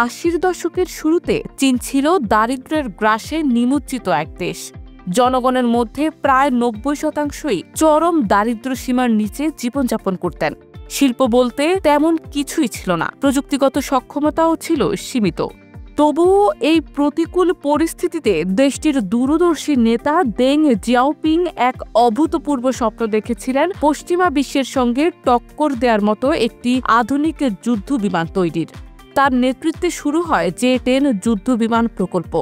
80-র দশকের শুরুতে চীন ছিল দারিদ্র্যের গ্রাসে নিমজ্জিত এক দেশ। জনগণের মধ্যে প্রায় 90% চরম দারিদ্র্য সীমার নিচে জীবনযাপন করতেন। শিল্প বলতে তেমন কিছুই ছিল না, প্রযুক্তিগত সক্ষমতাও ছিল সীমিত। তবুও এই প্রতিকূল পরিস্থিতিতে দেশটির দূরদর্শী নেতা দেং জিয়াওপিং এক অভূতপূর্ব স্বপ্ন দেখেছিলেন পশ্চিমা বিশ্বের সঙ্গে টক্কর দেওয়ার মতো একটি আধুনিক যুদ্ধ বিমান তৈরির। তার নেতৃত্বে শুরু হয় জে-10 যুদ্ধ বিমান প্রকল্প,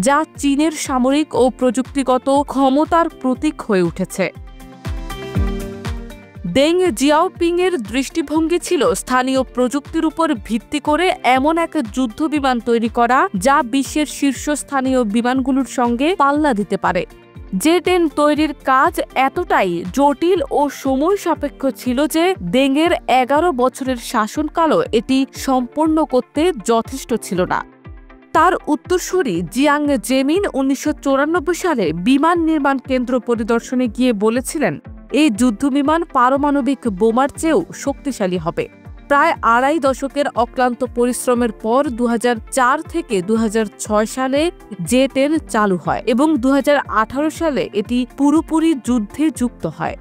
যা চীনের সামরিক ও প্রযুক্তিগত ক্ষমতার প্রতীক হয়ে উঠেছে। দেং জিয়াওপিংয়ের দৃষ্টিভঙ্গি ছিল স্থানীয় প্রযুক্তির উপর ভিত্তি করে এমন এক যুদ্ধ বিমান তৈরি করা যা বিশ্বের শীর্ষস্থানীয় বিমানগুলোর সঙ্গে পাল্লা দিতে পারে। জে-10 তৈরির কাজ এতটাই জটিল ও সময় সাপেক্ষ ছিল যে দেংয়ের 11 বছরের শাসনকালও এটি সম্পন্ন করতে যথেষ্ট ছিল না। তার উত্তরসূরি জিয়াং জেমিন 1994 সালে বিমান নির্মাণ কেন্দ্র পরিদর্শনে গিয়ে বলেছিলেন, এই যুদ্ধবিমান পারমাণবিক বোমার চেয়েও শক্তিশালী হবে। প্রায় আড়াই দশকের অক্লান্ত পরিশ্রমের পর 2004 থেকে 2006 সালে জে-10 চালু হয় এবং 2018 সালে এটি পুরোপুরি যুদ্ধে যুক্ত হয়।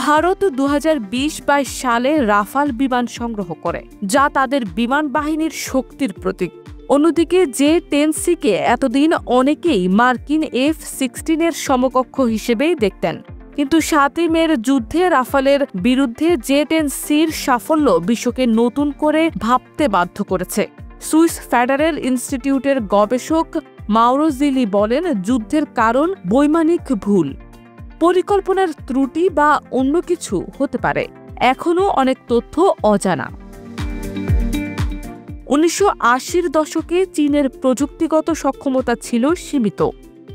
ভারত 2020-22 সালে রাফাল বিমান সংগ্রহ করে, যা তাদের বিমান বাহিনীর শক্তির প্রতীক। অন্যদিকে জে-10C-কে এতদিন অনেকেই মার্কিন F-16 সমকক্ষ হিসেবেই দেখতেন, কিন্তু 7 মের যুদ্ধে রাফালের বিরুদ্ধে জে-10Cর সাফল্য বিশ্বকে নতুন করে ভাবতে বাধ্য করেছে। সুইস ফেডারেল ইনস্টিটিউটের গবেষক মাউরো জিলি বলেন, যুদ্ধের কারণ বৈমানিক ভুল, পরিকল্পনার ত্রুটি বা অন্য কিছু হতে পারে। এখনও অনেক তথ্য অজানা। 1980-র দশকে চীনের প্রযুক্তিগত সক্ষমতা ছিল সীমিত,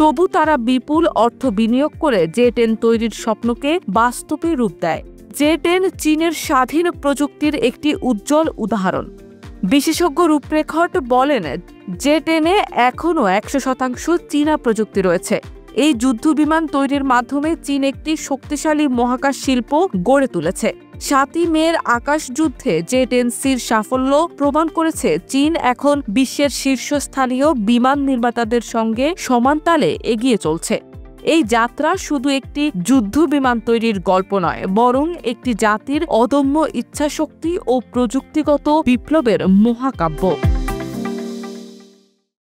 তবু তারা বিপুল অর্থ বিনিয়োগ করে জে-10 তৈরির স্বপ্নকে বাস্তবে রূপ দেয়। জে-10 চীনের স্বাধীন প্রযুক্তির একটি উজ্জ্বল উদাহরণ। বিশেষজ্ঞ রূপরেখট বলেন, জে-10-এ এখনও 100% চীনা প্রযুক্তি রয়েছে। এই যুদ্ধবিমান তৈরির মাধ্যমে চীন একটি শক্তিশালী মহাকাশ শিল্প গড়ে তুলেছে। 7 মের আকাশ যুদ্ধে জে-10Cর সাফল্য প্রমাণ করেছে চীন এখন বিশ্বের শীর্ষস্থানীয় বিমান নির্মাতাদের সঙ্গে সমান তালে এগিয়ে চলছে। এই যাত্রা শুধু একটি যুদ্ধ বিমান তৈরির গল্প নয়, বরং একটি জাতির অদম্য ইচ্ছাশক্তি ও প্রযুক্তিগত বিপ্লবের মহাকাব্য।